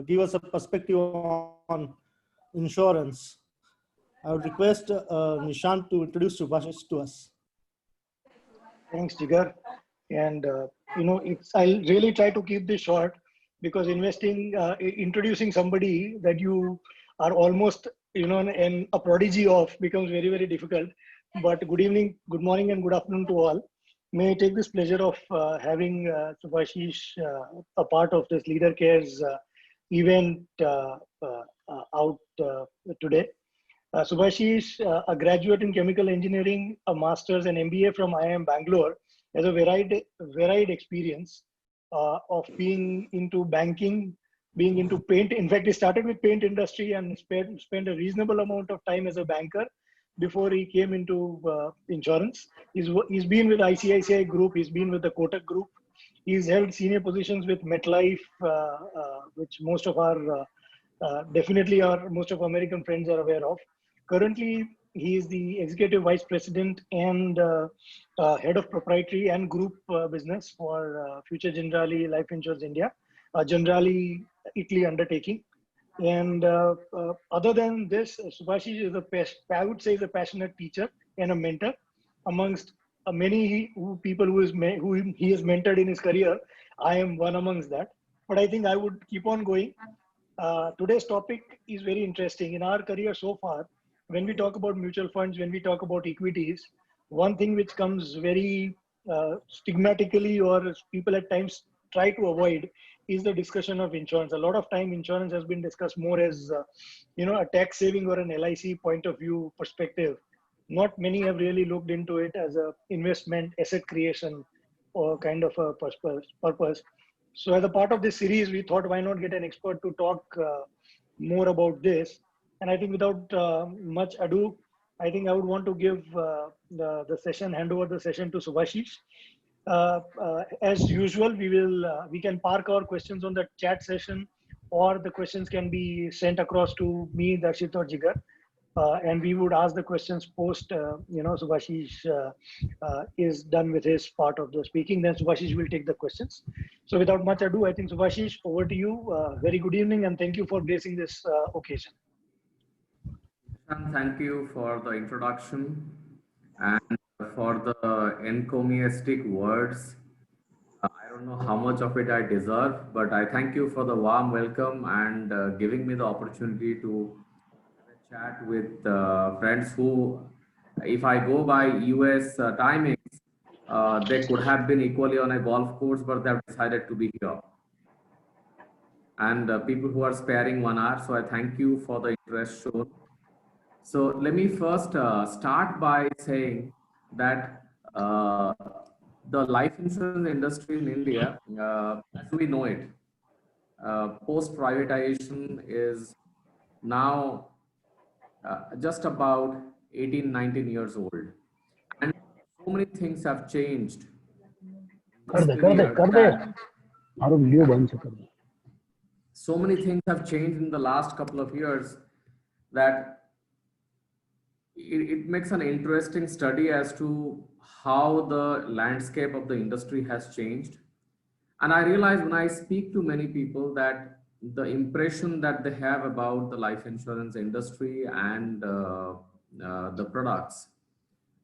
give us a perspective on insurance. I would request Nishant to introduce Subhashish to us. Thanks, Jigar. And I'll really try to keep this short because introducing somebody that you are almost, a prodigy of becomes very, very difficult. But good evening, good morning, and good afternoon to all. May I take this pleasure of having Subhashish a part of this Leader Cares event out today. Subhashish, a graduate in chemical engineering, a master's and MBA from IIM Bangalore, has a varied experience of being into banking, being into paint. In fact, he started with paint industry and spent a reasonable amount of time as a banker before he came into insurance. He's been with ICICI Group, he's been with the Kotak Group, he's held senior positions with MetLife, which most of our most of American friends are aware of. Currently, he is the Executive Vice President and Head of Proprietary and Group Business for Future Generali Life Insurance India, Generali Italy undertaking. And other than this, Subhashish is I would say, is a passionate teacher and a mentor amongst many people who he has mentored in his career. I am one amongst that. But I think I would keep on going. Today's topic is very interesting. In our career so far, when we talk about mutual funds, when we talk about equities, one thing which comes very stigmatically, or people at times try to avoid, is the discussion of insurance. A lot of time insurance has been discussed more as a tax saving or an LIC point of view perspective. Not many have really looked into it as a investment, asset creation, or kind of a purpose. So as a part of this series, we thought, why not get an expert to talk more about this? And I think without much ado, I think I would want to give hand over the session to Subhashish. As usual, we can park our questions on the chat session, or the questions can be sent across to me, Darshit, or Jigar. And we would ask the questions post, Subhashish is done with his part of the speaking, then Subhashish will take the questions. So without much ado, I think Subhashish, over to you. Very good evening, and thank you for gracing this occasion. Thank you for the introduction and for the encomiastic words. I don't know how much of it I deserve, but I thank you for the warm welcome and giving me the opportunity to chat with friends who, if I go by US timings, they could have been equally on a golf course, but they've decided to be here. And people who are sparing 1 hour, so I thank you for the interest shown. So let me first start by saying that the life insurance industry in India, as we know it, post-privatization is now just about 18, 19 years old. And so many things have changed. So many things have changed in the last couple of years that it makes an interesting study as to how the landscape of the industry has changed. And I realize when I speak to many people that the impression that they have about the life insurance industry and the products,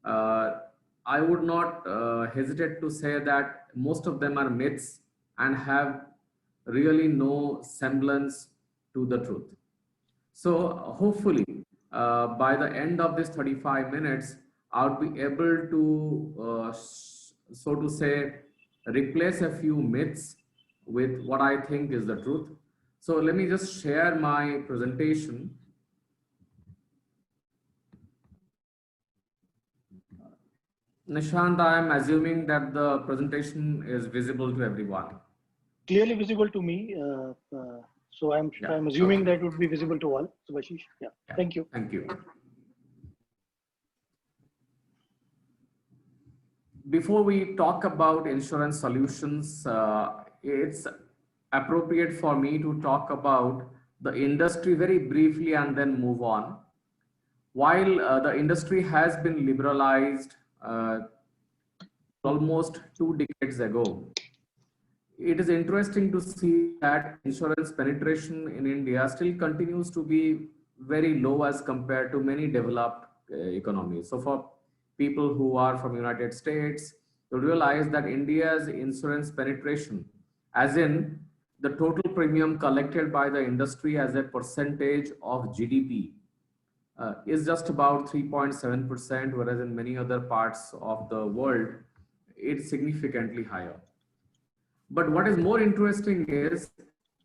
I would not hesitate to say that most of them are myths and have really no semblance to the truth. So hopefully, by the end of this 35 minutes, I'll be able to, so to say, replace a few myths with what I think is the truth. So let me just share my presentation. Nishant, I am assuming that the presentation is visible to everyone. Clearly visible to me. So I'm assuming that would be visible to all. Subhashish, yeah. Thank you. Thank you. Before we talk about insurance solutions, it's appropriate for me to talk about the industry very briefly and then move on. While the industry has been liberalized almost 2 decades ago, it is interesting to see that insurance penetration in India still continues to be very low as compared to many developed economies. So for people who are from United States, you realize that India's insurance penetration, as in the total premium collected by the industry as a percentage of GDP, is just about 3.7%, whereas in many other parts of the world, it's significantly higher. But what is more interesting is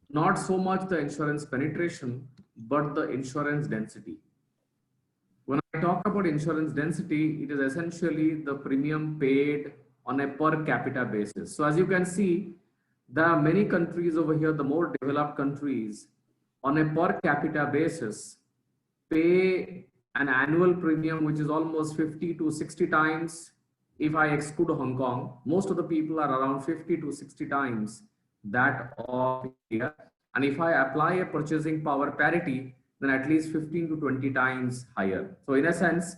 not so much the insurance penetration, but the insurance density. When I talk about insurance density, it is essentially the premium paid on a per capita basis. So as you can see, there are many countries over here, the more developed countries, on a per capita basis, pay an annual premium which is almost 50 to 60 times. If I exclude Hong Kong, most of the people are around 50 to 60 times that of India. And if I apply a purchasing power parity, then at least 15 to 20 times higher. So in a sense,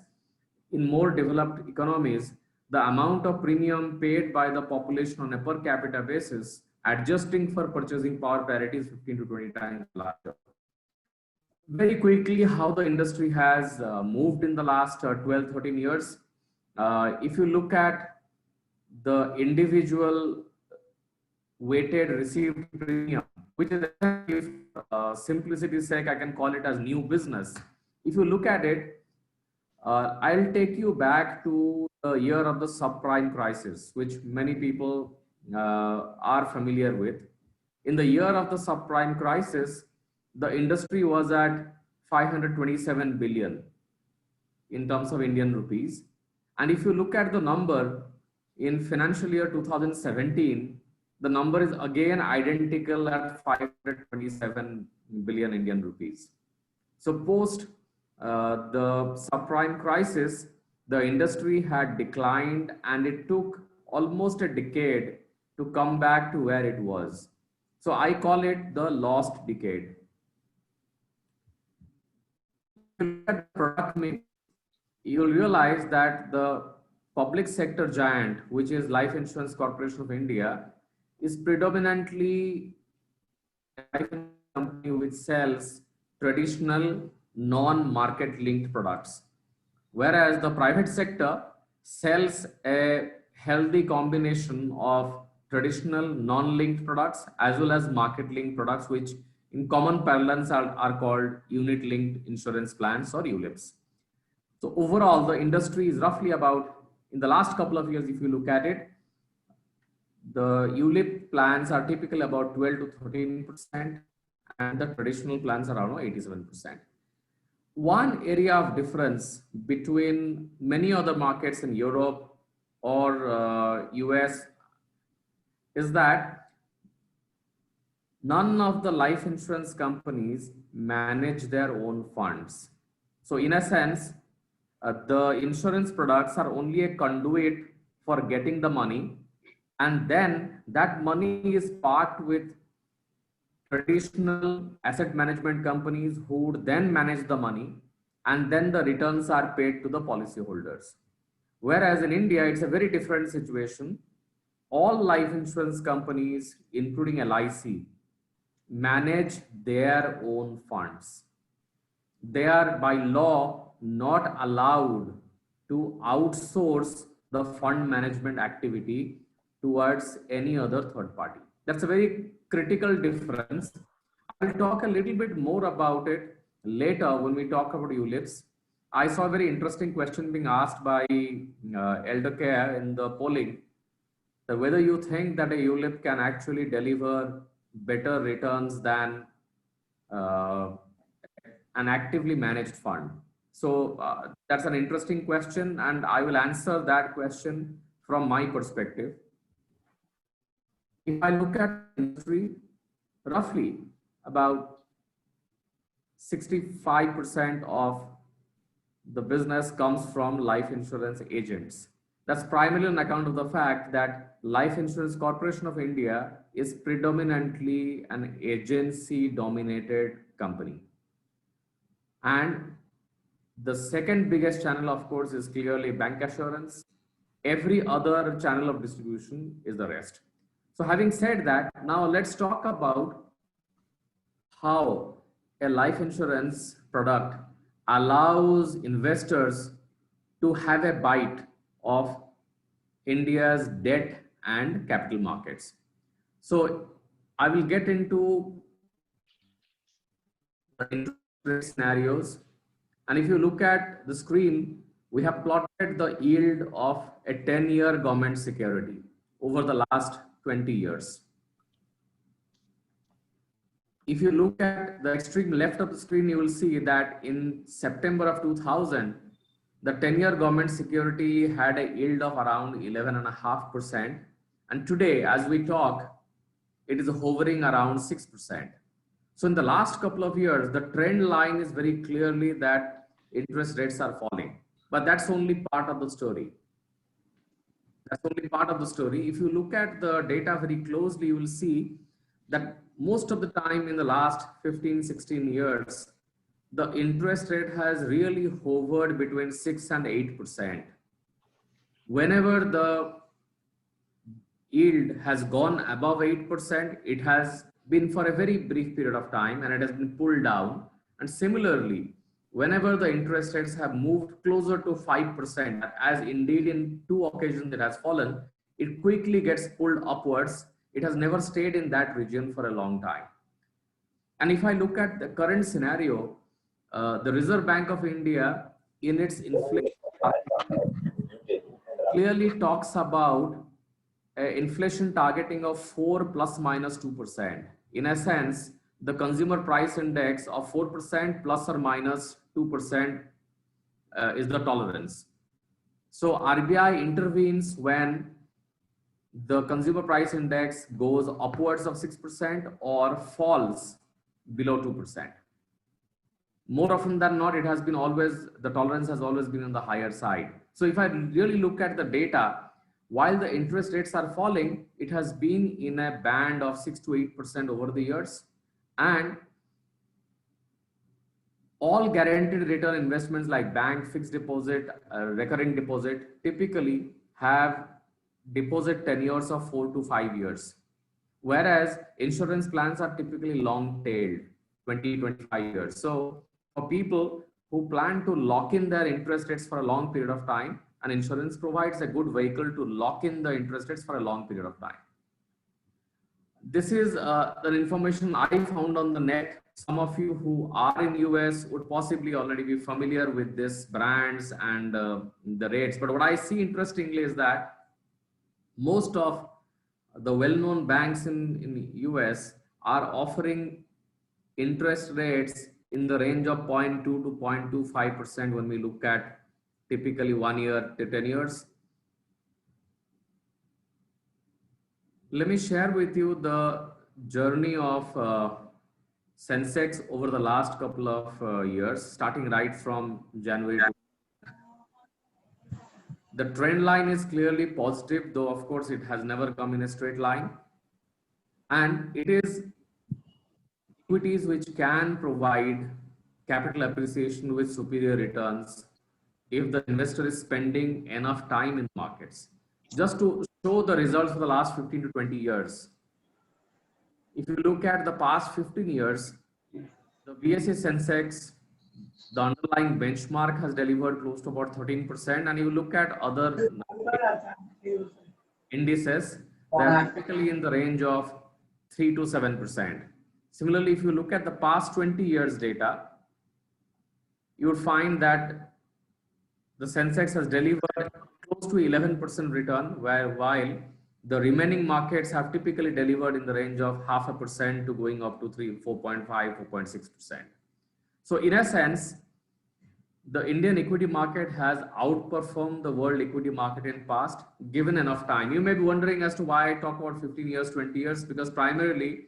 in more developed economies, the amount of premium paid by the population on a per capita basis, adjusting for purchasing power parity, is 15 to 20 times larger. Very quickly, how the industry has moved in the last 12, 13 years. If you look at the individual weighted received premium, which is simplicity's sake, I can call it as new business. If you look at it, I'll take you back to the year of the subprime crisis, which many people are familiar with. In the year of the subprime crisis, the industry was at 527 billion in terms of Indian rupees. And if you look at the number in financial year 2017, the number is again identical at 527 billion Indian rupees. So post the subprime crisis, the industry had declined and it took almost a decade to come back to where it was. So I call it the lost decade. If you look at the product mix, you'll realize that the public sector giant, which is Life Insurance Corporation of India, is predominantly a life insurance company which sells traditional non-market linked products, whereas the private sector sells a healthy combination of traditional non-linked products as well as market linked products, which in common parlance are called unit linked insurance plans or ULIPs. So overall, the industry is roughly about, in the last couple of years, if you look at it, the ULIP plans are typically about 12 to 13%, and the traditional plans are around 87%. One area of difference between many other markets in Europe or US is that none of the life insurance companies manage their own funds. So in a sense, the insurance products are only a conduit for getting the money, and then that money is parked with traditional asset management companies who would then manage the money, and then the returns are paid to the policyholders. Whereas in India, it's a very different situation. All life insurance companies, including LIC, manage their own funds. They are by law not allowed to outsource the fund management activity towards any other third party. That's a very critical difference. I'll talk a little bit more about it later when we talk about ULIPs. I saw a very interesting question being asked by Elder Care in the polling, that whether you think that a ULIP can actually deliver better returns than an actively managed fund. So that's an interesting question, and I will answer that question from my perspective. If I look at industry, roughly about 65% of the business comes from life insurance agents. That's primarily on account of the fact that Life Insurance Corporation of India is predominantly an agency dominated company. And the second biggest channel, of course, is clearly bank assurance. Every other channel of distribution is the rest. So having said that, now let's talk about how a life insurance product allows investors to have a bite of India's debt and capital markets. So I will get into the interest rate scenarios. And if you look at the screen, we have plotted the yield of a 10-year government security over the last 20 years. If you look at the extreme left of the screen, you will see that in September of 2000, the 10-year government security had a yield of around 11.5%. And today, as we talk, it is hovering around 6%. So in the last couple of years, the trend line is very clearly that interest rates are falling. But that's only part of the story. That's only part of the story. If you look at the data very closely, you will see that most of the time in the last 15, 16 years, the interest rate has really hovered between 6 and 8%. Whenever the yield has gone above 8%, it has been for a very brief period of time and it has been pulled down. And similarly, whenever the interest rates have moved closer to 5%, as indeed in 2 occasions it has fallen, it quickly gets pulled upwards. It has never stayed in that region for a long time. And if I look at the current scenario, the Reserve Bank of India in its inflation clearly talks about inflation targeting of 4 plus minus 2%. In a sense, the consumer price index of 4% plus or minus 2% is the tolerance. So RBI intervenes when the consumer price index goes upwards of 6% or falls below 2%. More often than not, it has been always, the tolerance has always been on the higher side. So if I really look at the data, while the interest rates are falling, it has been in a band of 6 to 8% over the years. And all guaranteed return investments like bank, fixed deposit, recurring deposit typically have deposit tenures of 4 to 5 years. Whereas insurance plans are typically long tailed, 20, 25 years. So for people who plan to lock in their interest rates for a long period of time, and insurance provides a good vehicle to lock in the interest rates for a long period of time. This is the information I found on the net. Some of you who are in US would possibly already be familiar with this brands and the rates. But what I see interestingly is that most of the well-known banks in US are offering interest rates in the range of 0.2 to 0.25% when we look at typically 1 year to 10 years. Let me share with you the journey of Sensex over the last couple of years, starting right from January. The trend line is clearly positive, though of course it has never come in a straight line. And it is equities which can provide capital appreciation with superior returns if the investor is spending enough time in markets. Just to show the results for the last 15 to 20 years. If you look at the past 15 years, the BSE Sensex, the underlying benchmark has delivered close to about 13%. And you look at other indices, they're typically in the range of 3 to 7%. Similarly, if you look at the past 20 years data, you would find that the Sensex has delivered close to 11% return, while the remaining markets have typically delivered in the range of 0.5% to going up to 4.5, 4.6%. So in a sense, the Indian equity market has outperformed the world equity market in past, given enough time. You may be wondering as to why I talk about 15 years, 20 years, because primarily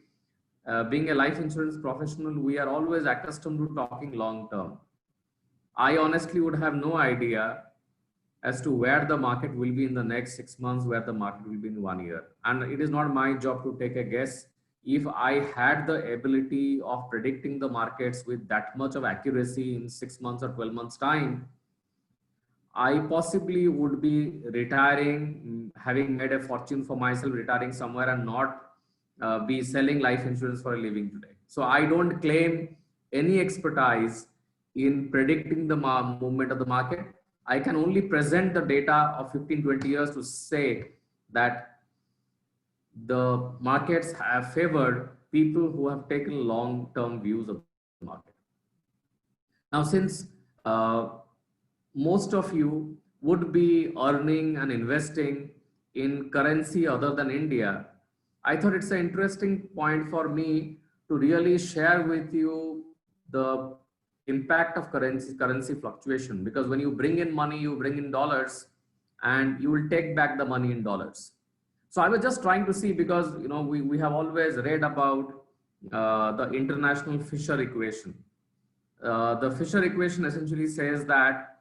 being a life insurance professional, we are always accustomed to talking long term. I honestly would have no idea as to where the market will be in the next 6 months, where the market will be in 1 year. And it is not my job to take a guess. If I had the ability of predicting the markets with that much of accuracy in 6 months or 12 months time, I possibly would be retiring, having made a fortune for myself, retiring somewhere and not be selling life insurance for a living today. So I don't claim any expertise in predicting the movement of the market. I can only present the data of 15, 20 years to say that the markets have favored people who have taken long-term views of the market. Now, since most of you would be earning and investing in currency other than India, I thought it's an interesting point for me to really share with you the impact of currency fluctuation, because when you bring in money, you bring in dollars and you will take back the money in dollars. So I was just trying to see, because we have always read about the international Fisher equation. The Fisher equation essentially says that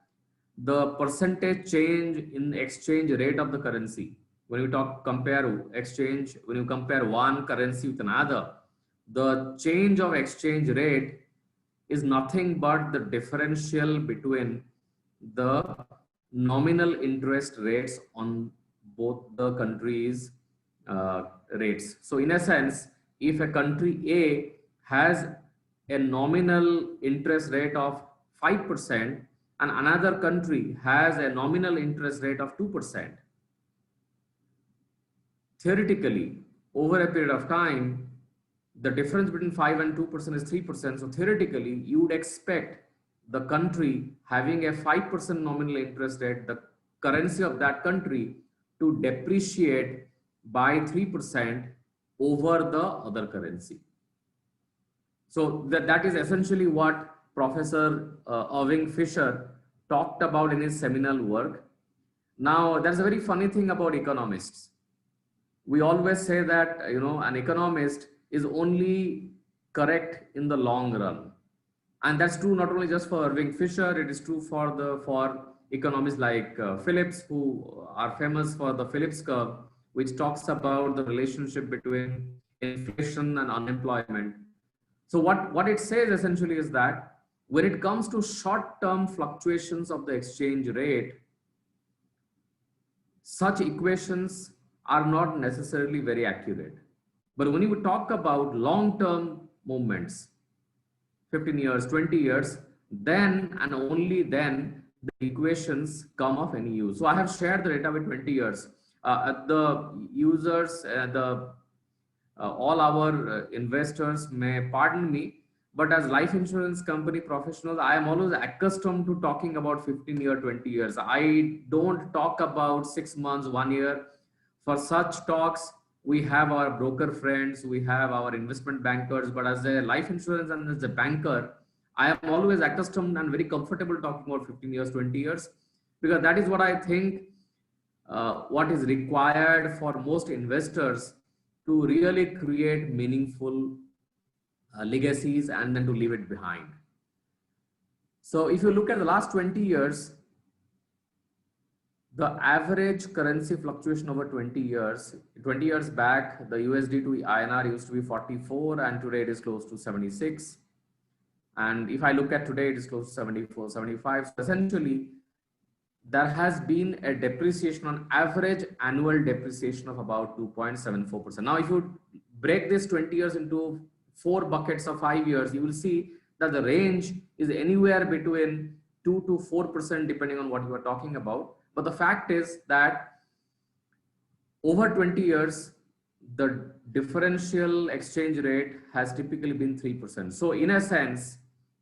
the percentage change in exchange rate of the currency, when you compare exchange, when you compare one currency with another, the change of exchange rate is nothing but the differential between the nominal interest rates on both the countries' rates. So in a sense, if a country A has a nominal interest rate of 5% and another country has a nominal interest rate of 2%, theoretically, over a period of time, the difference between 5 and 2% is 3%. So theoretically, you would expect the country having a 5% nominal interest rate, the currency of that country to depreciate by 3% over the other currency. So that is essentially what Professor Irving Fisher talked about in his seminal work. Now, there's a very funny thing about economists. We always say that, an economist is only correct in the long run. And that's true not only just for Irving Fisher, it is true for economists like Phillips, who are famous for the Phillips curve, which talks about the relationship between inflation and unemployment. So what it says essentially is that when it comes to short-term fluctuations of the exchange rate, such equations are not necessarily very accurate. But when you talk about long-term movements, 15 years, 20 years, then and only then the equations come of any use. So I have shared the data with 20 years. The users, all our investors may pardon me, but as life insurance company professionals, I am always accustomed to talking about 15 year, 20 years. I don't talk about 6 months, 1 year. For such talks, we have our broker friends, we have our investment bankers, but as a life insurance and as a banker, I am always accustomed and very comfortable talking about 15 years, 20 years, because that is what I think what is required for most investors to really create meaningful legacies and then to leave it behind. So if you look at the last 20 years, the average currency fluctuation over 20 years back, the USD to INR used to be 44 and today it is close to 76. And if I look at today, it is close to 74, 75. So essentially, there has been a depreciation on average annual depreciation of about 2.74%. Now, if you break this 20 years into 4 buckets of 5 years, you will see that the range is anywhere between 2 to 4% depending on what you are talking about. But the fact is that over 20 years, the differential exchange rate has typically been 3%. So in a sense,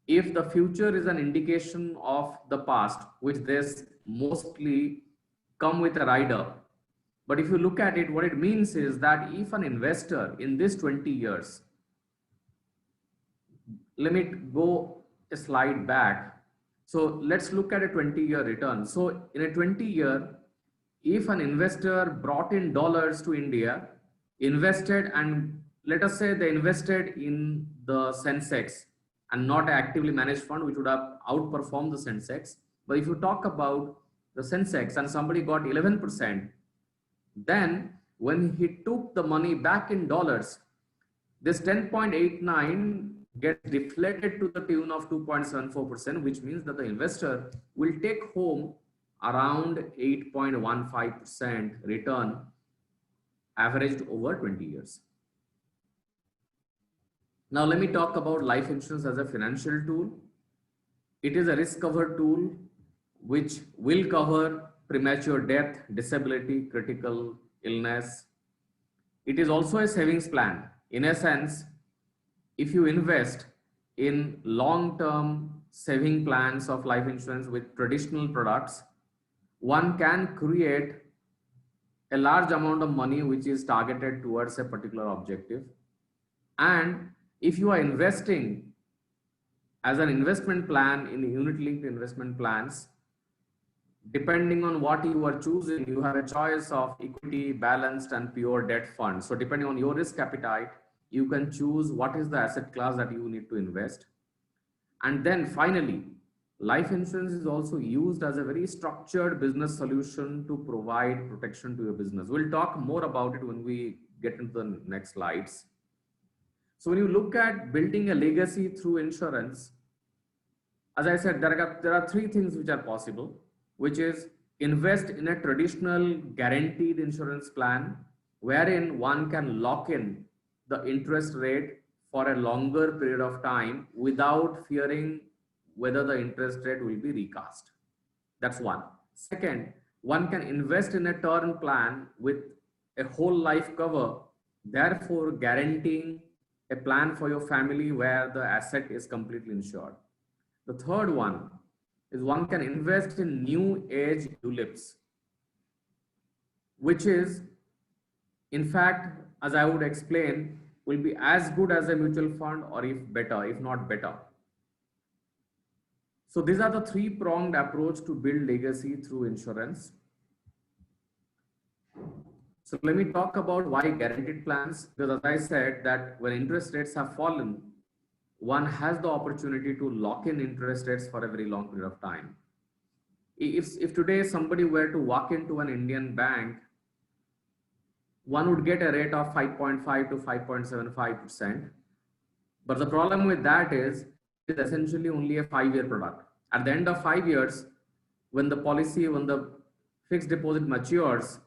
if the future is an indication of the past, which this mostly come with a rider, but if you look at it, what it means is that if an investor in this 20 years, let me go a slide back. So let's look at a 20-year return. So in a 20-year, if an investor brought in dollars to India, invested, and let us say they invested in the Sensex and not an actively managed fund, which would have outperformed the Sensex. But if you talk about the Sensex and somebody got 11%, then when he took the money back in dollars, this 10.89 gets deflated to the tune of 2.74%, which means that the investor will take home around 8.15% return averaged over 20 years. Now, let me talk about life insurance as a financial tool. It is a risk cover tool which will cover premature death, disability, critical illness. It is also a savings plan. In a sense, if you invest in long-term saving plans of life insurance with traditional products, one can create a large amount of money which is targeted towards a particular objective. And if you are investing as an investment plan in unit-linked investment plans, depending on what you are choosing, you have a choice of equity, balanced, and pure debt funds. So depending on your risk appetite, you can choose what is the asset class that you need to invest. And then finally, life insurance is also used as a very structured business solution to provide protection to your business. We'll talk more about it when we get into the next slides. So when you look at building a legacy through insurance, as I said, there are three things which are possible, which is invest in a traditional guaranteed insurance plan, wherein one can lock in the interest rate for a longer period of time without fearing whether the interest rate will be recast. That's one. Second, one can invest in a term plan with a whole life cover, therefore guaranteeing a plan for your family where the asset is completely insured. The third one is one can invest in new age ULIPs, which is, in fact, as I would explain, will be as good as a mutual fund, or if better, if not better. So these are the three-pronged approach to build legacy through insurance. So let me talk about why guaranteed plans, because as I said that when interest rates have fallen, one has the opportunity to lock in interest rates for a very long period of time. If today somebody were to walk into an Indian bank, one would get a rate of 5.5 to 5.75%. But the problem with that is it is essentially only a 5-year product. At the end of 5 years, when the fixed deposit matures,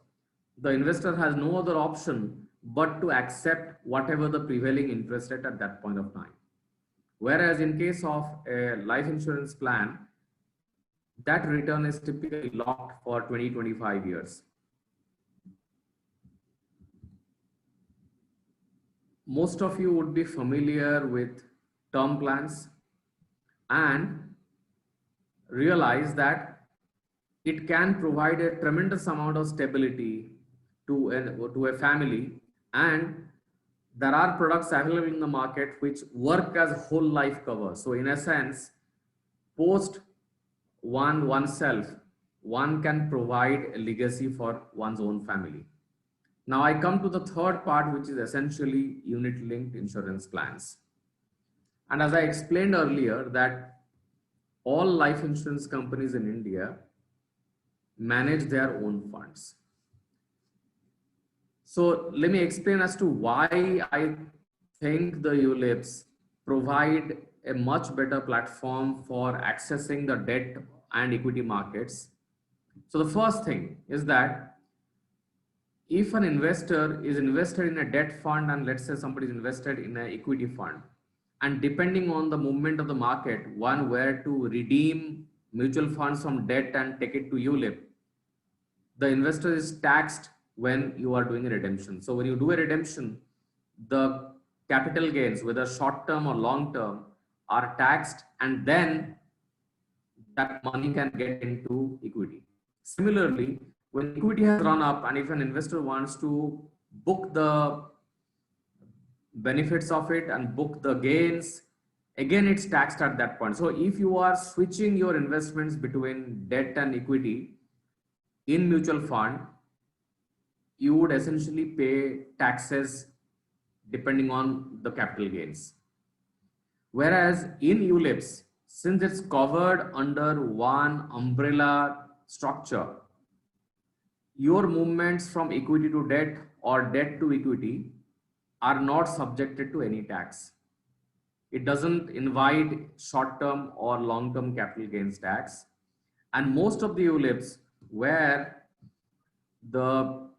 the investor has no other option but to accept whatever the prevailing interest rate at that point of time. Whereas in case of a life insurance plan, that return is typically locked for 20-25 years. Most of you would be familiar with term plans and realize that it can provide a tremendous amount of stability to a family, and there are products available in the market which work as whole life cover. So in a sense, post oneself, one can provide a legacy for one's own family. Now I come to the third part, which is essentially unit-linked insurance plans. And as I explained earlier, that all life insurance companies in India manage their own funds. So let me explain as to why I think the ULIPs provide a much better platform for accessing the debt and equity markets. So the first thing is that if an investor is invested in a debt fund, and let's say somebody is invested in an equity fund, and depending on the movement of the market, one were to redeem mutual funds from debt and take it to ULIP, the investor is taxed when you are doing a redemption. So when you do a redemption, the capital gains, whether short term or long term, are taxed, and then that money can get into equity. Similarly, when equity has run up and if an investor wants to book the benefits of it and book the gains, again it's taxed at that point. So if you are switching your investments between debt and equity in mutual fund, you would essentially pay taxes depending on the capital gains. Whereas in ULIPs, since it's covered under one umbrella structure, your movements from equity to debt or debt to equity are not subjected to any tax. It doesn't invite short-term or long-term capital gains tax. And most of the ULIPs where the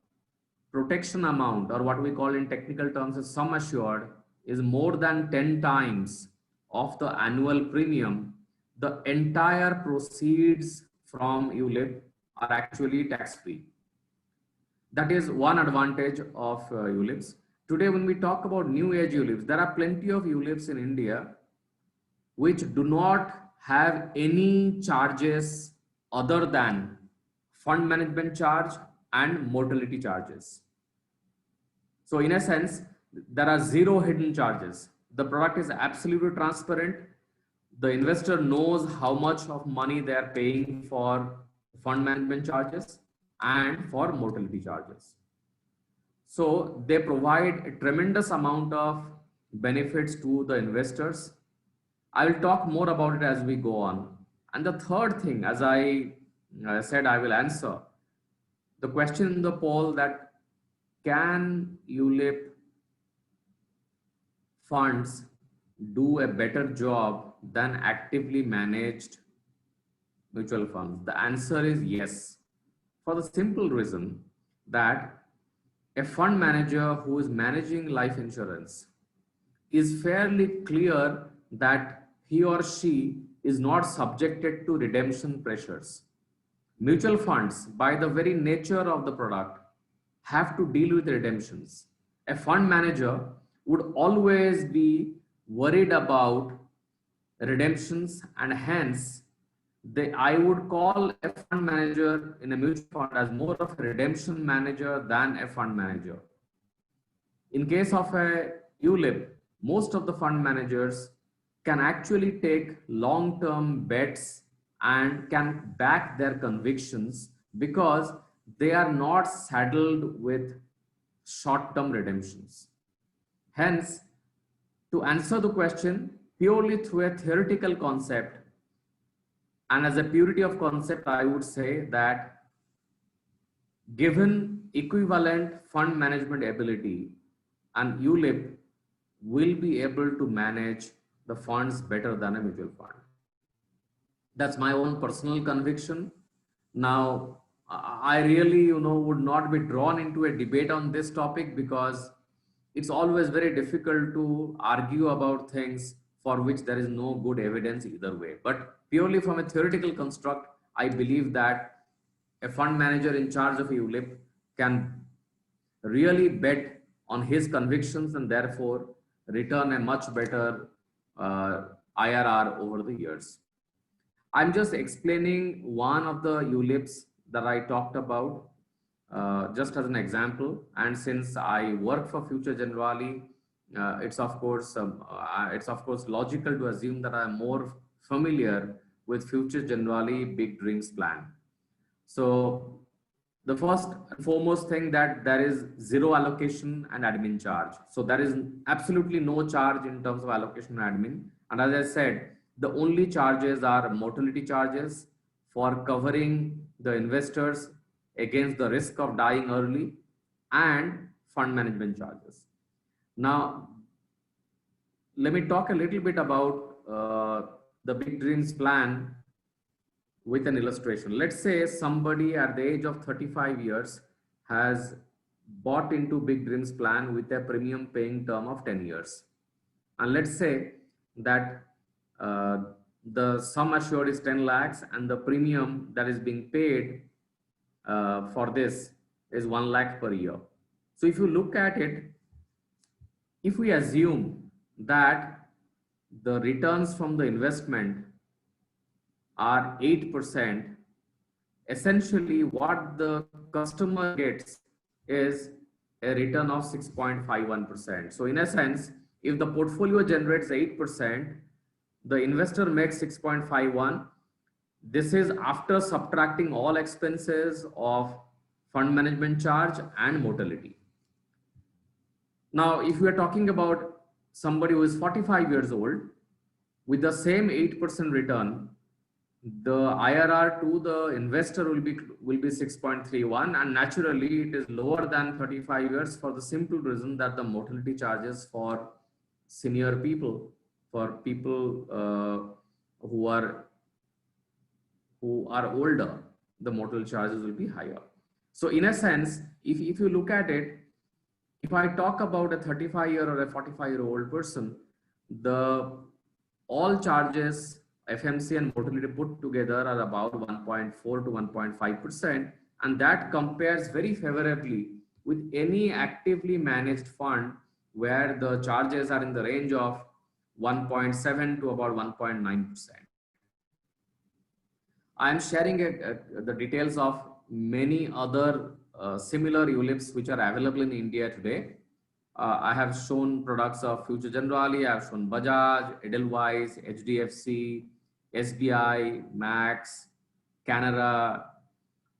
protection amount, or what we call in technical terms as sum assured, is more than 10 times of the annual premium, the entire proceeds from ULIP are actually tax free. That is one advantage of ULIPs. Today, when we talk about new age ULIPs, there are plenty of ULIPs in India which do not have any charges other than fund management charge and mortality charges. So in a sense, there are zero hidden charges. The product is absolutely transparent. The investor knows how much of money they are paying for fund management charges and for mortality charges. So they provide a tremendous amount of benefits to the investors. I will talk more about it as we go on. And the third thing, as I said, I will answer the question in the poll that can ULIP funds do a better job than actively managed mutual funds? The answer is yes, for the simple reason that a fund manager who is managing life insurance is fairly clear that he or she is not subjected to redemption pressures. Mutual funds, by the very nature of the product, have to deal with redemptions. A fund manager would always be worried about redemptions, and hence I would call a fund manager in a mutual fund as more of a redemption manager than a fund manager. In case of a ULIP, most of the fund managers can actually take long-term bets and can back their convictions because they are not saddled with short-term redemptions. Hence, to answer the question purely through a theoretical concept and as a purity of concept, I would say that given equivalent fund management ability, and ULIP will be able to manage the funds better than a mutual fund. That's my own personal conviction. Now, I really, would not be drawn into a debate on this topic because it's always very difficult to argue about things for which there is no good evidence either way. But purely from a theoretical construct, I believe that a fund manager in charge of a ULIP can really bet on his convictions and therefore return a much better IRR over the years. I'm just explaining one of the ULIPs that I talked about just as an example. And since I work for Future Generali, it's of course logical to assume that I'm more familiar with Future Generali Big Dreams plan. So the first and foremost thing that there is zero allocation and admin charge. So there is absolutely no charge in terms of allocation and admin. And as I said, the only charges are mortality charges for covering the investors against the risk of dying early and fund management charges. Now, let me talk a little bit about the Big Dreams plan with an illustration. Let's say somebody at the age of 35 years has bought into Big Dreams plan with a premium paying term of 10 years. And let's say that the sum assured is 10 lakhs and the premium that is being paid for this is 1 lakh per year. So if you look at it, if we assume that the returns from the investment are 8%, essentially what the customer gets is a return of 6.51%. So in a sense, if the portfolio generates 8%, the investor makes 6.51. This is after subtracting all expenses of fund management charge and mortality. Now, if we are talking about somebody who is 45 years old with the same 8% return, the IRR to the investor will be 6.31, and naturally it is lower than 35 years for the simple reason that the mortality charges for senior people, for people who are older, the mortal charges will be higher. So in a sense, if you look at it, if I talk about a 35-year or a 45-year-old person, the all charges, FMC and mortality put together are about 1.4 to 1.5%, and that compares very favorably with any actively managed fund where the charges are in the range of 1.7 to about 1.9%. I am sharing the details of many other similar ULIPs which are available in India today. I have shown products of Future Generali, I have shown Bajaj, Edelweiss, HDFC, SBI, Max, Canara,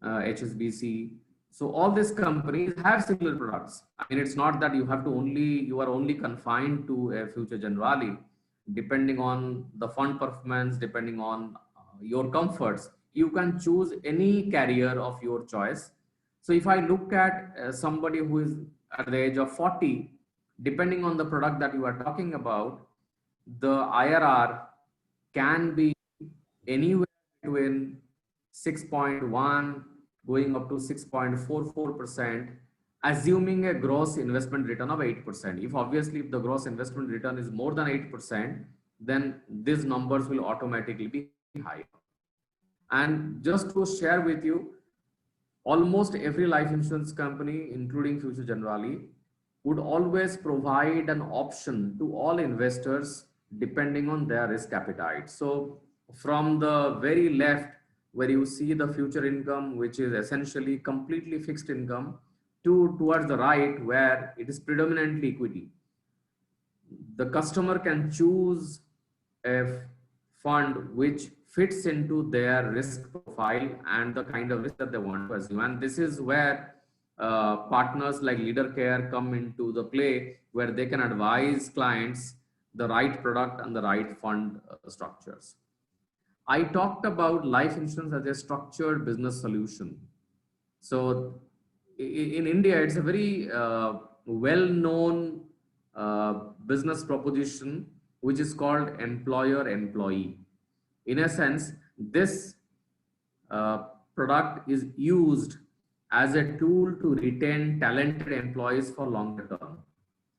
HSBC. So all these companies have similar products. I mean, it's not that you are only confined to a Future Generali. Depending on the fund performance, depending on your comforts, you can choose any carrier of your choice. So if I look at somebody who is at the age of 40, depending on the product that you are talking about, the IRR can be anywhere between 6.1 going up to 6.44%, assuming a gross investment return of 8%. If the gross investment return is more than 8%, then these numbers will automatically be higher. And just to share with you, almost every life insurance company, including Future Generali, would always provide an option to all investors depending on their risk appetite. So from the very left, where you see the future income, which is essentially completely fixed income, towards the right, where it is predominantly equity, the customer can choose a fund which fits into their risk profile and the kind of risk that they want to assume. And this is where partners like LeaderCare come into the play, where they can advise clients the right product and the right fund structures. I talked about life insurance as a structured business solution. So in India, it's a very well-known business proposition, which is called employer-employee. In a sense, this product is used as a tool to retain talented employees for longer term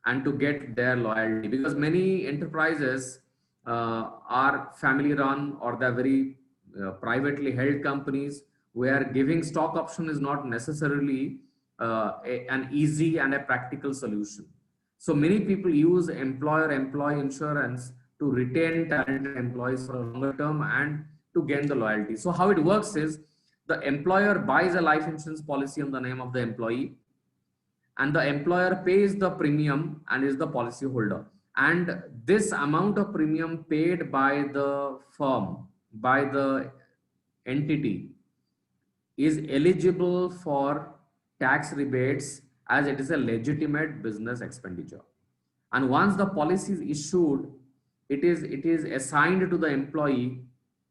and to get their loyalty, because many enterprises are family run, or they're very privately held companies where giving stock option is not necessarily an easy and a practical solution. So many people use employer-employee insurance to retain talented employees for a longer term and to gain the loyalty. So how it works is, the employer buys a life insurance policy on the name of the employee, and the employer pays the premium and is the policy holder. And this amount of premium paid by the firm, by the entity, is eligible for tax rebates, as it is a legitimate business expenditure. And once the policy is issued, it is assigned to the employee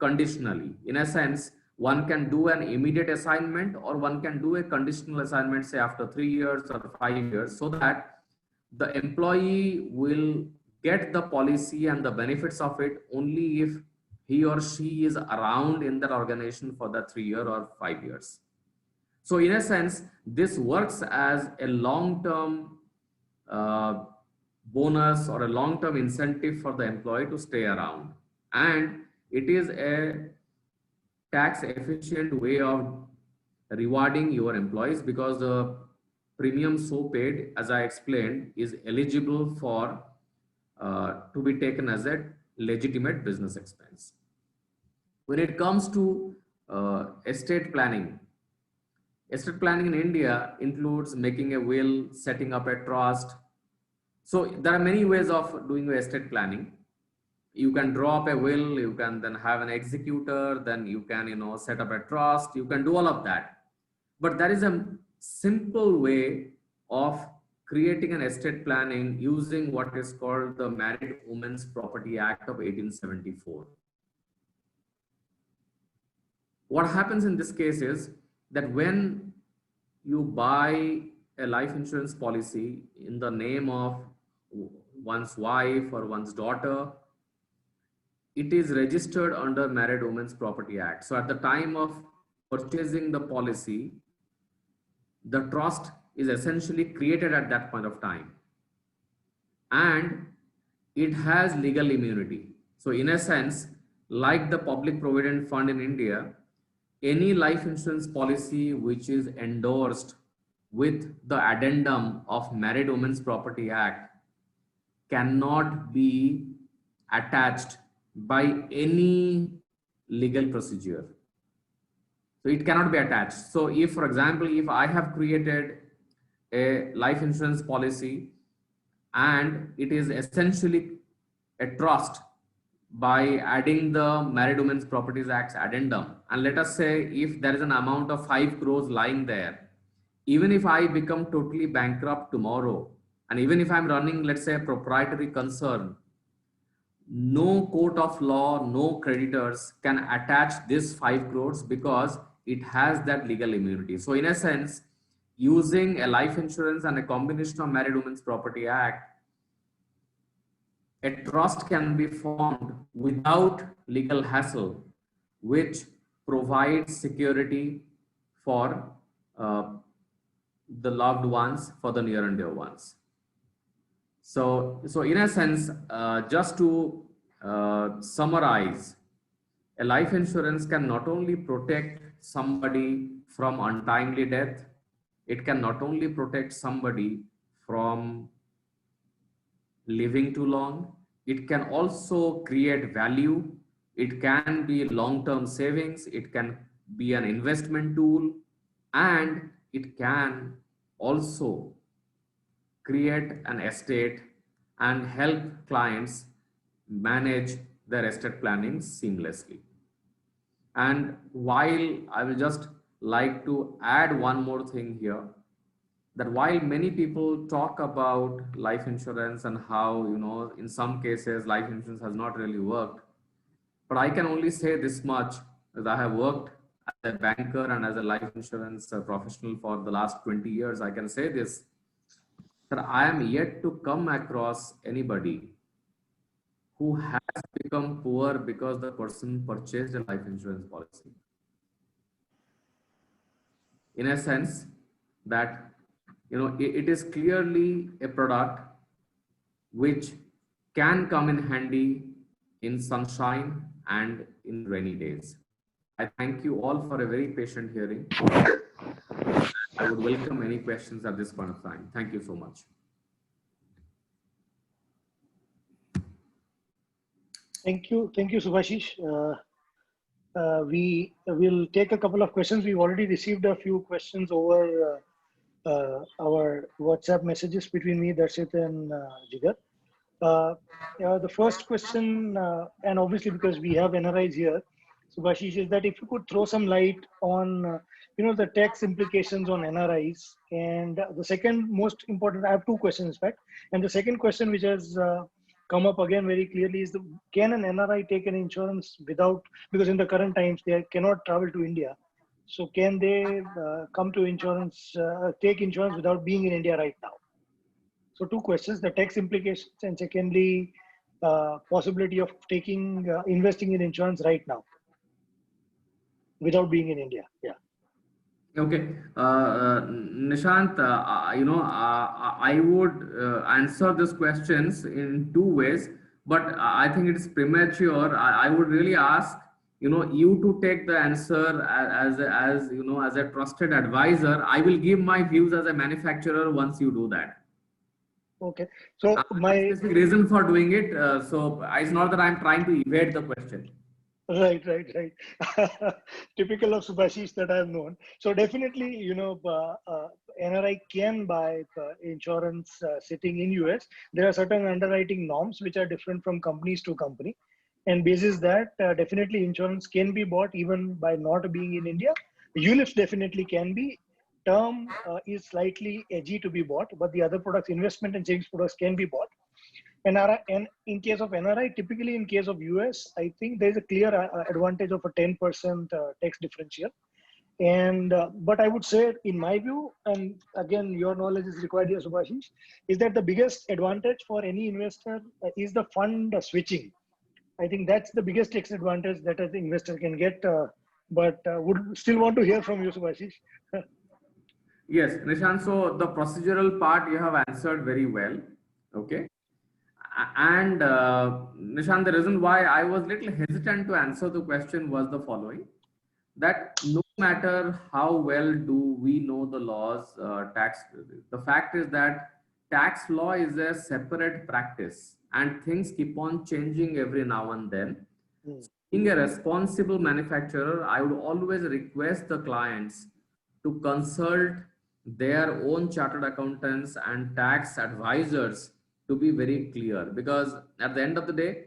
conditionally. In a sense, one can do an immediate assignment, or one can do a conditional assignment, say after 3 years or 5 years, so that the employee will get the policy and the benefits of it only if he or she is around in that organization for the 3 year or 5 years. So in a sense, this works as a long-term bonus or a long-term incentive for the employee to stay around. And it is a tax efficient way of rewarding your employees, because the premium so paid, as I explained, is eligible for to be taken as a legitimate business expense. When it comes to estate planning in India includes making a will, setting up a trust. So there are many ways of doing estate planning. You can draw up a will, you can then have an executor, then you can, set up a trust, you can do all of that. But there is a simple way of creating an estate planning using what is called the Married Women's Property Act of 1874. What happens in this case is that when you buy a life insurance policy in the name of one's wife or one's daughter, it is registered under Married Women's Property Act. So at the time of purchasing the policy, the trust is essentially created at that point of time, and it has legal immunity. So in a sense, like the Public Provident Fund in India, any life insurance policy which is endorsed with the addendum of Married Women's Property Act cannot be attached by any legal procedure. So it cannot be attached. So if, for example, if I have created a life insurance policy and it is essentially a trust by adding the Married Women's Properties Act's addendum, and let us say if there is an amount of 5 crores lying there, even if I become totally bankrupt tomorrow, and even if I'm running, let's say, a proprietary concern, no court of law, no creditors can attach this 5 crores because it has that legal immunity. So in a sense, using a life insurance and a combination of Married Women's Property Act, a trust can be formed without legal hassle, which provides security for the loved ones, for the near and dear ones. So in a sense, just to summarize, a life insurance can not only protect somebody from untimely death, it can not only protect somebody from living too long, it can also create value, it can be long-term savings, it can be an investment tool, and it can also create an estate and help clients manage their estate planning seamlessly. And while I will just like to add one more thing here, that while many people talk about life insurance and how, in some cases life insurance has not really worked, but I can only say this much, that I have worked as a banker and as a life insurance professional for the last 20 years. I can say this, that I am yet to come across anybody who has become poor because the person purchased a life insurance policy. In a sense that, it is clearly a product which can come in handy in sunshine and in rainy days. I thank you all for a very patient hearing. I would welcome any questions at this point of time. Thank you so much. Thank you, Subhashish. We will take a couple of questions. We've already received a few questions over our WhatsApp messages between me, Darshit, and Jigar. The first question, and obviously because we have NRIs here, Subhashish, is that if you could throw some light on, the tax implications on NRIs. And the second most important, I have two questions, in fact. And the second question, which has come up again very clearly, is can an NRI take an insurance without, because in the current times they cannot travel to India. So can they come to insurance, take insurance without being in India right now? So two questions, the tax implications, and secondly, possibility of taking, investing in insurance right now without being in India. Yeah. Okay, Nishant, I would answer these questions in two ways, but I think it's premature. I would really ask, you to take the answer as a trusted advisor. I will give my views as a manufacturer once you do that. Okay. So my specific reason for doing it. So it's not that I'm trying to evade the question. Right. Typical of Subhashish that I have known. So definitely, NRI can buy insurance sitting in US. There are certain underwriting norms which are different from companies to company. And basis that, definitely insurance can be bought even by not being in India. ULIPs definitely can be. Term is slightly edgy to be bought, but the other products, investment and savings products, can be bought. NRI, and in case of NRI, typically in case of US, I think there is a clear advantage of a 10% tax differential. And but I would say, in my view, and again, your knowledge is required here, Subhashish, is that the biggest advantage for any investor is the fund switching. I think that's the biggest tax advantage that an investor can get but would still want to hear from you, Subhashish. Yes, Nishant. So the procedural part you have answered very well. Okay. And Nishant, the reason why I was little hesitant to answer the question was the following: that no matter how well do we know the laws, tax, the fact is that tax law is a separate practice, and things keep on changing every now and then. Hmm. Being a responsible manufacturer, I would always request the clients to consult their own chartered accountants and tax advisors to be very clear, because at the end of the day,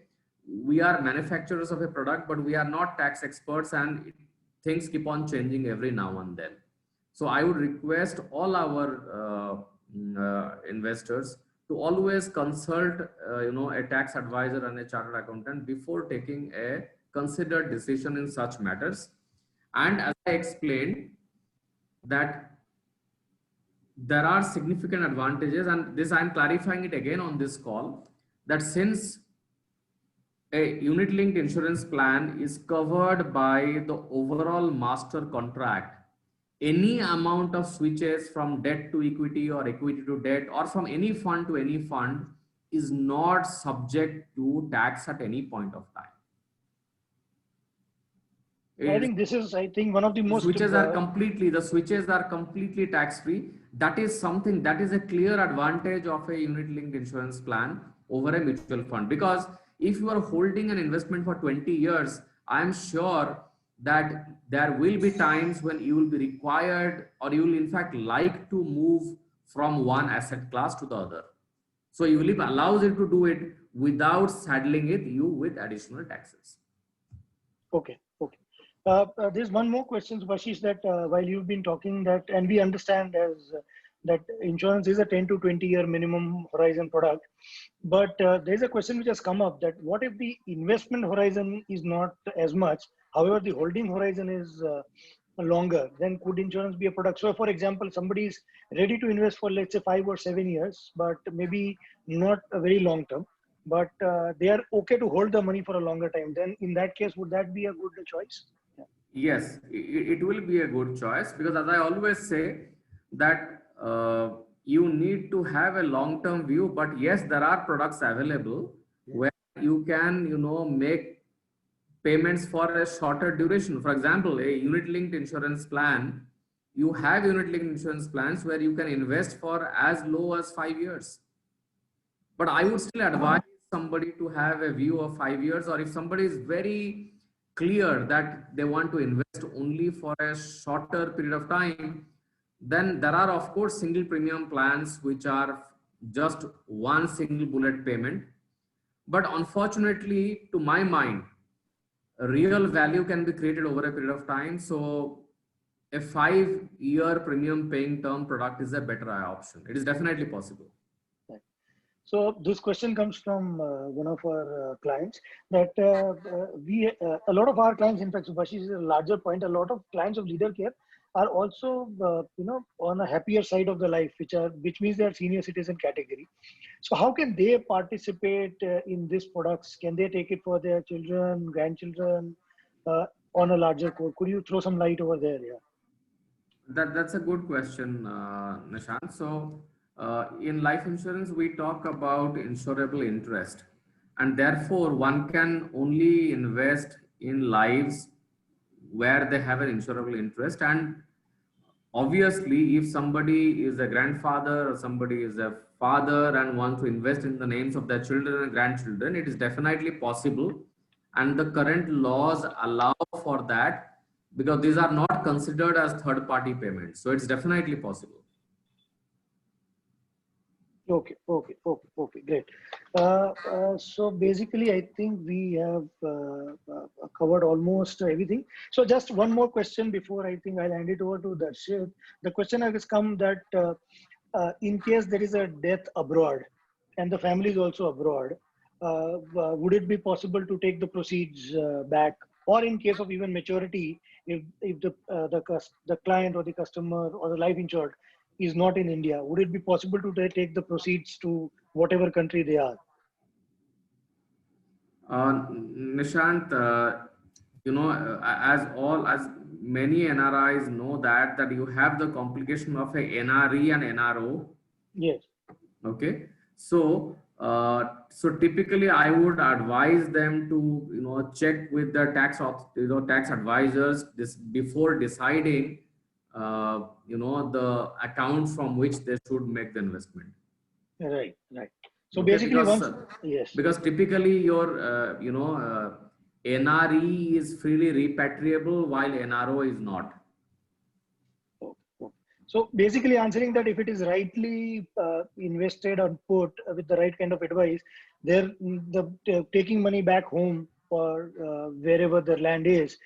we are manufacturers of a product, but we are not tax experts, and things keep on changing every now and then. So I would request all our investors to always consult a tax advisor and a chartered accountant before taking a considered decision in such matters. And as I explained, that there are significant advantages, and this I'm clarifying it again on this call, that since a unit linked insurance plan is covered by the overall master contract, any amount of switches from debt to equity or equity to debt or from any fund to any fund is not subject to tax at any point of time. I think this is, I think, one of the most The switches are completely tax free. That is something that is a clear advantage of a unit linked insurance plan over a mutual fund, because if you are holding an investment for 20 years, I am sure that there will be times when you will be required, or you will in fact like to move from one asset class to the other. So ULIP allows you to do it without saddling you with additional taxes. Okay. There's one more question, Subhashish, that while you've been talking that, and we understand as that insurance is a 10 to 20 year minimum horizon product, but there's a question which has come up, that what if the investment horizon is not as much, however the holding horizon is longer, then could insurance be a product? So for example, somebody is ready to invest for, let's say, 5 or 7 years, but maybe not a very long term, but they are okay to hold the money for a longer time. Then in that case, would that be a good choice? Yes, it will be a good choice, because as I always say that you need to have a long-term view, but yes, there are products available where you can, make payments for a shorter duration. For example, a unit-linked insurance plan, you have unit-linked insurance plans where you can invest for as low as 5 years. But I would still advise somebody to have a view of 5 years, or if somebody is very clear that they want to invest only for a shorter period of time, then there are of course single premium plans which are just one single bullet payment. But unfortunately, to my mind, real value can be created over a period of time. So a 5-year premium paying term product is a better option. It is definitely possible. So this question comes from one of our clients, that a lot of our clients, in fact, Subhashish, is a larger point. A lot of clients of Leader Care are also, on a happier side of the life, which means they are senior citizen category. So how can they participate in these products? Can they take it for their children, grandchildren, on a larger core? Could you throw some light over there? Yeah. That's a good question, Nishant. So in life insurance, we talk about insurable interest, and therefore one can only invest in lives where they have an insurable interest. And obviously, if somebody is a grandfather or somebody is a father and wants to invest in the names of their children and grandchildren, it is definitely possible. And the current laws allow for that, because these are not considered as third party payments. So it's definitely possible. Okay, great. So basically, I think we have covered almost everything. So just one more question before I think I'll hand it over to Darshit. The question has come that in case there is a death abroad and the family is also abroad, would it be possible to take the proceeds back? Or in case of even maturity, if the client or the customer or the life insured is not in India, would it be possible to take the proceeds to whatever country they are? Nishant, as many NRIs know that you have the complication of a NRE and NRO. Yes. Okay, so so typically I would advise them to check with the tax advisors this before deciding the account from which they should make the investment. Right. So Okay, basically, because once yes, because typically your NRE is freely repatriable while NRO is not. so basically answering that, if it is rightly invested or put with the right kind of advice, there the taking money back home for wherever the land is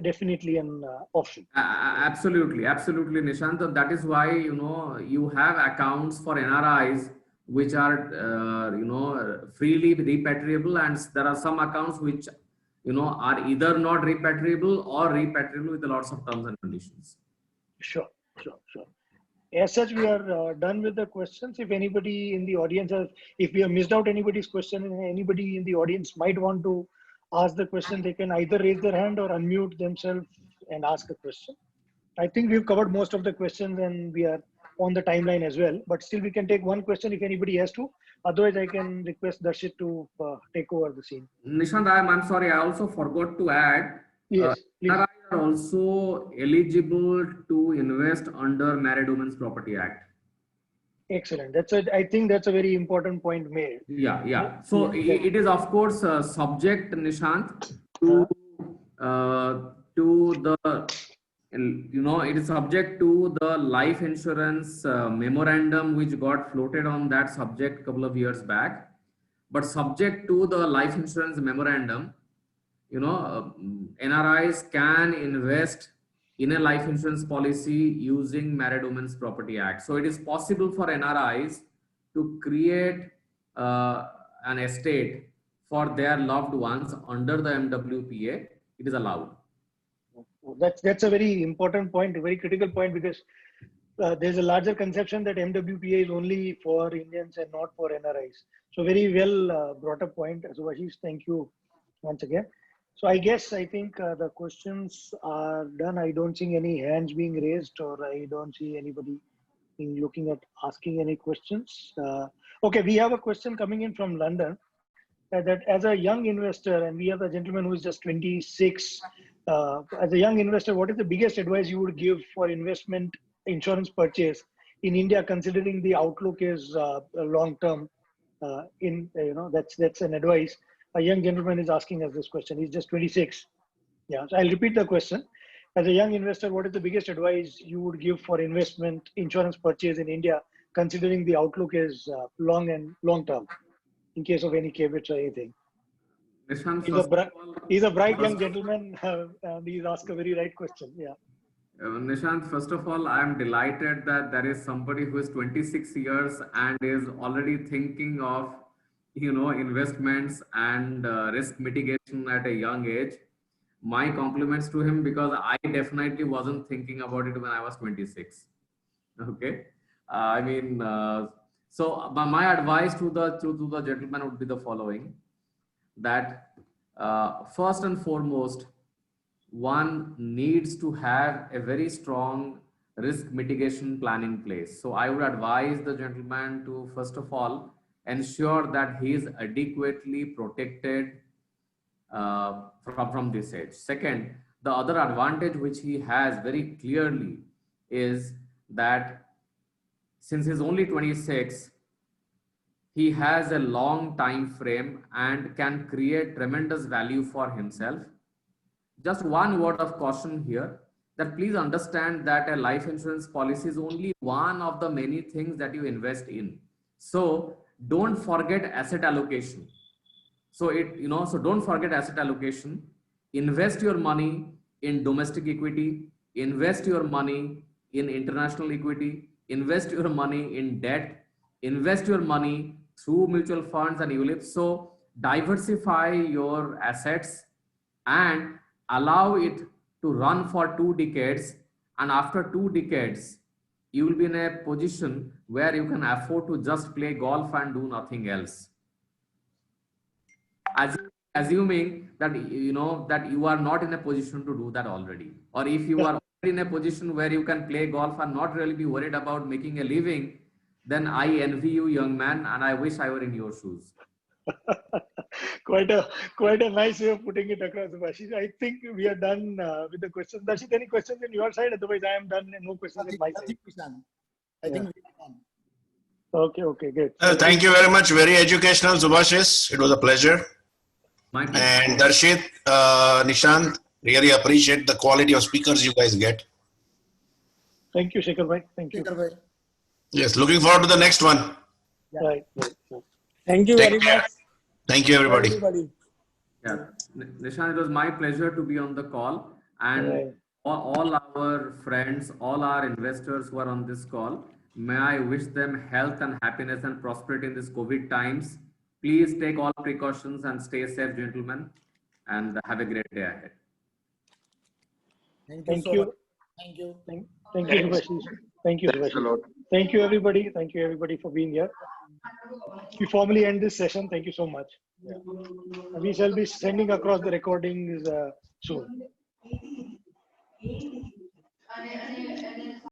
definitely an option. Absolutely, Nishant. So that is why you have accounts for NRIs which are freely repatriable, and there are some accounts which are either not repatriable or repatriable with lots of terms and conditions. Sure. As such, we are done with the questions. If anybody in the audience has, if we have missed out anybody's question, and anybody in the audience might want to ask the question, they can either raise their hand or unmute themselves and ask a question. I think we've covered most of the questions and we are on the timeline as well, but still we can take one question if anybody has to. Otherwise, I can request Darshit to take over the scene. Nishant, I'm sorry, I also forgot to add. Yes, please. NRIs are also eligible to invest under Married Women's Property Act. Excellent. I think that's a very important point made. Yeah. So it is of course subject, Nishant, to the it is subject to the life insurance memorandum which got floated on that subject a couple of years back. But subject to the life insurance memorandum, NRIs can invest in a life insurance policy using Married Women's Property Act. So it is possible for NRIs to create an estate for their loved ones under the MWPA. It is allowed. That's a very important point, a very critical point, because there's a larger conception that MWPA is only for Indians and not for NRIs. So very well brought up point. So Ashish, thank you once again. So I think the questions are done. I don't see any hands being raised, or I don't see anybody looking at asking any questions. Okay, we have a question coming in from London. That as a young investor, and we have a gentleman who is just 26, as a young investor, what is the biggest advice you would give for investment insurance purchase in India, considering the outlook is long term? That's an advice. A young gentleman is asking us this question. He's just 26. Yeah, so I'll repeat the question. As a young investor, what is the biggest advice you would give for investment insurance purchase in India, considering the outlook is long term? In case of any caveats or anything. He's a bright young gentleman, and he's asked a very right question. Yeah. Nishant, first of all, I am delighted that there is somebody who is 26 years and is already thinking of, investments and risk mitigation at a young age. My compliments to him, because I definitely wasn't thinking about it when I was 26. Okay. So my advice to the gentleman would be the following, that first and foremost, one needs to have a very strong risk mitigation plan in place. So I would advise the gentleman to, first of all, ensure that he is adequately protected from this age. Second, the other advantage which he has very clearly is that since he's only 26, he has a long time frame and can create tremendous value for himself. Just one word of caution here, that please understand that a life insurance policy is only one of the many things that you invest in. So don't forget asset allocation. So don't forget asset allocation. Invest your money in domestic equity, invest your money in international equity, invest your money in debt, invest your money through mutual funds and ULIPs. So diversify your assets and allow it to run for 2 decades. And after 2 decades, you will be in a position where you can afford to just play golf and do nothing else. As assuming that that you are not in a position to do that already, or if you are already in a position where you can play golf and not really be worried about making a living, then I envy you, young man, and I wish I were in your shoes. Quite a nice way of putting it across, Subhashish. I think we are done with the questions. Darshit, any questions on your side? Otherwise, I am done and no questions on my side. I think we are done. Okay, good. Thank you very much. Very educational, Subhashis. It was a pleasure. My pleasure. And Darshit, Nishant, really appreciate the quality of speakers you guys get. Thank you, Shekhar bhai. Thank you. Shekhar bhai. Yes, looking forward to the next one. Right. Thank you Take very care. much, Thank you, everybody. everybody. Yeah, Nishant, it was my pleasure to be on the call, and Right. all our friends, all our investors who are on this call, may I wish them health and happiness and prosperity in these COVID times. Please take all precautions and stay safe, gentlemen, and have a great day ahead. Thank you Thank so you. much. Thank you. Thank you, Subhashish. Thank you, Subhashish. Thank you, everybody. Thank you, everybody, for being here. We formally end this session. Thank you so much. We shall be sending across the recordings soon.